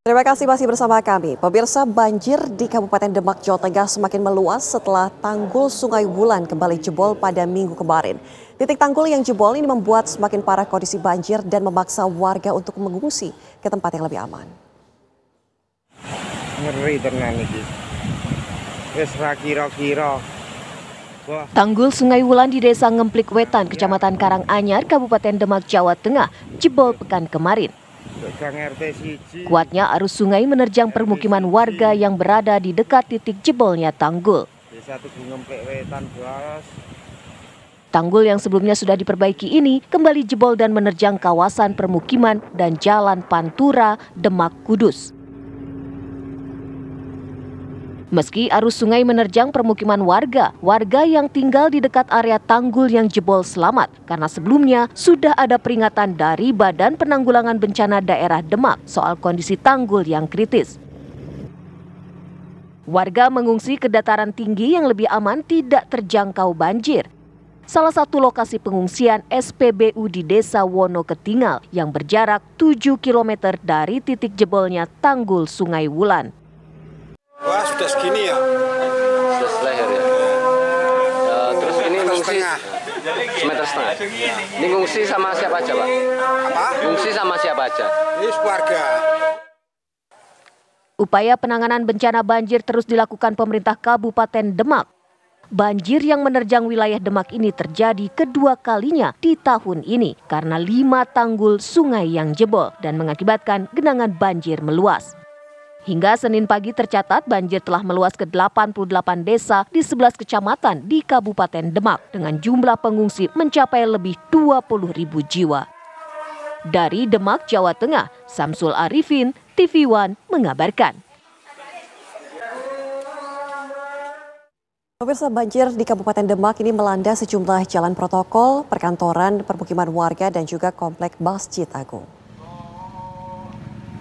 Terima kasih masih bersama kami. Pemirsa, banjir di Kabupaten Demak, Jawa Tengah semakin meluas setelah tanggul Sungai Wulan kembali jebol pada Minggu kemarin. Titik tanggul yang jebol ini membuat semakin parah kondisi banjir dan memaksa warga untuk mengungsi ke tempat yang lebih aman. Ngeri tenan iki. Wis ra kira-kira. Tanggul Sungai Wulan di Desa Ngemplik Wetan, Kecamatan Karanganyar, Kabupaten Demak, Jawa Tengah, jebol pekan kemarin. Kuatnya arus sungai menerjang permukiman warga yang berada di dekat titik jebolnya tanggul. Tanggul yang sebelumnya sudah diperbaiki ini kembali jebol dan menerjang kawasan permukiman dan Jalan Pantura, Demak, Kudus. Meski arus sungai menerjang permukiman warga yang tinggal di dekat area tanggul yang jebol selamat karena sebelumnya sudah ada peringatan dari Badan Penanggulangan Bencana Daerah Demak soal kondisi tanggul yang kritis. Warga mengungsi ke dataran tinggi yang lebih aman tidak terjangkau banjir. Salah satu lokasi pengungsian SPBU di Desa Wonoketingal yang berjarak 7 km dari titik jebolnya tanggul Sungai Wulan. Wah, sudah segini ya? Sudah selehir ya. Terus ini ngungsi semeter setengah. Ini ngungsi sama siapa aja, Pak? Apa? Ngungsi sama siapa aja? Ini keluarga. Upaya penanganan bencana banjir terus dilakukan pemerintah Kabupaten Demak. Banjir yang menerjang wilayah Demak ini terjadi kedua kalinya di tahun ini karena 5 tanggul sungai yang jebol dan mengakibatkan genangan banjir meluas. Hingga Senin pagi tercatat banjir telah meluas ke 88 desa di 11 kecamatan di Kabupaten Demak dengan jumlah pengungsi mencapai lebih 20.000 jiwa. Dari Demak, Jawa Tengah, Samsul Arifin, TV One mengabarkan. Pemirsa, banjir di Kabupaten Demak ini melanda sejumlah jalan protokol, perkantoran, permukiman warga dan juga komplek Masjid Agung.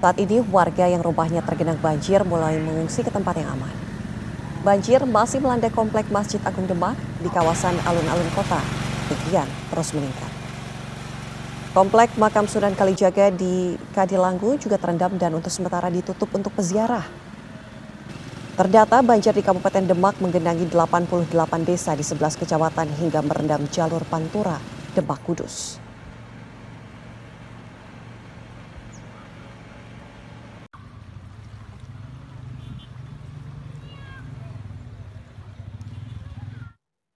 Saat ini warga yang rumahnya tergenang banjir mulai mengungsi ke tempat yang aman. Banjir masih melanda komplek Masjid Agung Demak di kawasan alun-alun kota. Ketinggian terus meningkat. Komplek Makam Sunan Kalijaga di Kadilanggu juga terendam dan untuk sementara ditutup untuk peziarah. Terdata banjir di Kabupaten Demak menggenangi 88 desa di 11 kecamatan hingga merendam jalur Pantura, Demak, Kudus.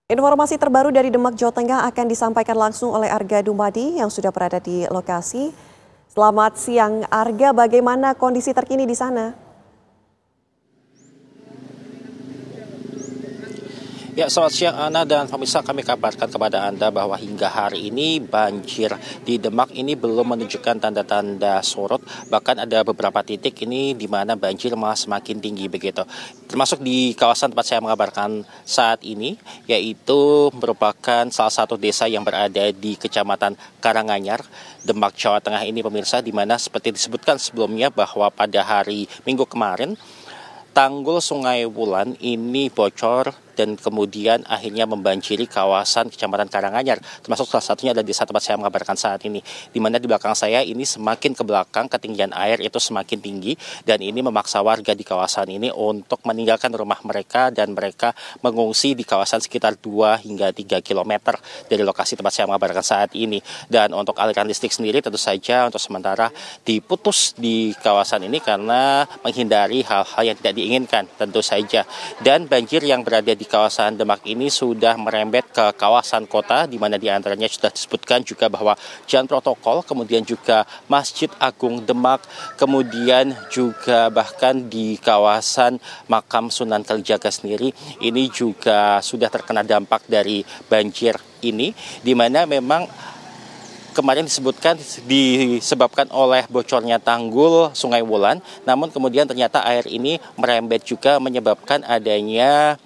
Informasi terbaru dari Demak, Jawa Tengah akan disampaikan langsung oleh Arga Dumadi yang sudah berada di lokasi. Selamat siang Arga, bagaimana kondisi terkini di sana? Ya, selamat siang Ana dan pemirsa, kami kabarkan kepada Anda bahwa hingga hari ini banjir di Demak ini belum menunjukkan tanda-tanda surut. Bahkan ada beberapa titik ini di mana banjir malah semakin tinggi begitu. Termasuk di kawasan tempat saya mengabarkan saat ini, yaitu merupakan salah satu desa yang berada di Kecamatan Karanganyar, Demak, Jawa Tengah ini pemirsa, di mana seperti disebutkan sebelumnya bahwa pada hari Minggu kemarin, tanggul Sungai Wulan ini bocor dan kemudian akhirnya membanjiri kawasan Kecamatan Karanganyar, termasuk salah satunya adalah desa tempat saya mengabarkan saat ini, di mana di belakang saya ini semakin ke belakang ketinggian air itu semakin tinggi dan ini memaksa warga di kawasan ini untuk meninggalkan rumah mereka dan mereka mengungsi di kawasan sekitar 2 hingga 3 km dari lokasi tempat saya mengabarkan saat ini. Dan untuk aliran listrik sendiri tentu saja untuk sementara diputus di kawasan ini karena menghindari hal-hal yang tidak diinginkan tentu saja. Dan banjir yang berada di kawasan Demak ini sudah merembet ke kawasan kota, di mana diantaranya sudah disebutkan juga bahwa jalan protokol, kemudian juga Masjid Agung Demak, kemudian juga bahkan di kawasan Makam Sunan Kalijaga sendiri ini juga sudah terkena dampak dari banjir ini, di mana memang kemarin disebutkan disebabkan oleh bocornya tanggul Sungai Wulan, namun kemudian ternyata air ini merembet juga menyebabkan adanya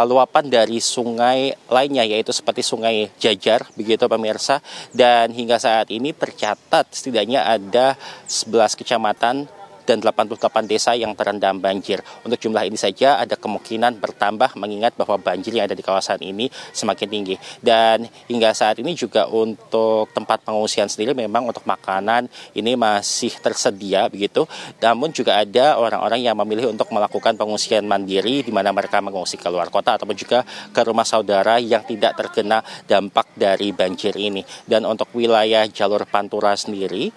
luapan dari sungai lainnya, yaitu seperti Sungai Jajar begitu pemirsa. Dan hingga saat ini tercatat setidaknya ada 11 kecamatan dan 88 desa yang terendam banjir. Untuk jumlah ini saja ada kemungkinan bertambah mengingat bahwa banjir yang ada di kawasan ini semakin tinggi. Dan hingga saat ini juga untuk tempat pengungsian sendiri memang untuk makanan ini masih tersedia begitu. Namun juga ada orang-orang yang memilih untuk melakukan pengungsian mandiri di mana mereka mengungsi ke luar kota ataupun juga ke rumah saudara yang tidak terkena dampak dari banjir ini. Dan untuk wilayah jalur Pantura sendiri,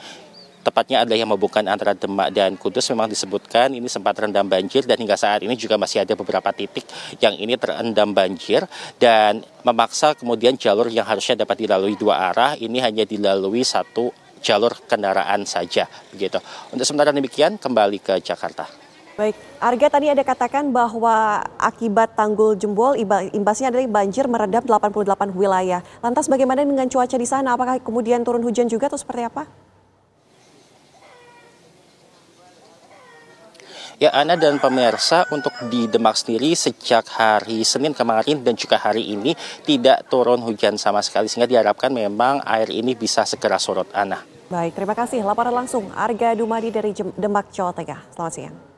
tepatnya adalah yang menghubungkan antara Demak dan Kudus, memang disebutkan ini sempat terendam banjir dan hingga saat ini juga masih ada beberapa titik yang ini terendam banjir dan memaksa kemudian jalur yang harusnya dapat dilalui dua arah ini hanya dilalui satu jalur kendaraan saja begitu. Untuk sementara demikian, kembali ke Jakarta. Baik, Arga tadi ada katakan bahwa akibat tanggul jebol imbasnya adalah banjir merendam 88 wilayah. Lantas bagaimana dengan cuaca di sana? Apakah kemudian turun hujan juga atau seperti apa? Ya, Ana dan pemirsa, untuk di Demak sendiri sejak hari Senin kemarin dan juga hari ini tidak turun hujan sama sekali sehingga diharapkan memang air ini bisa segera surut, Ana. Baik, terima kasih. Laporan langsung Arga Dumadi dari Demak, Jawa Tengah. Selamat siang.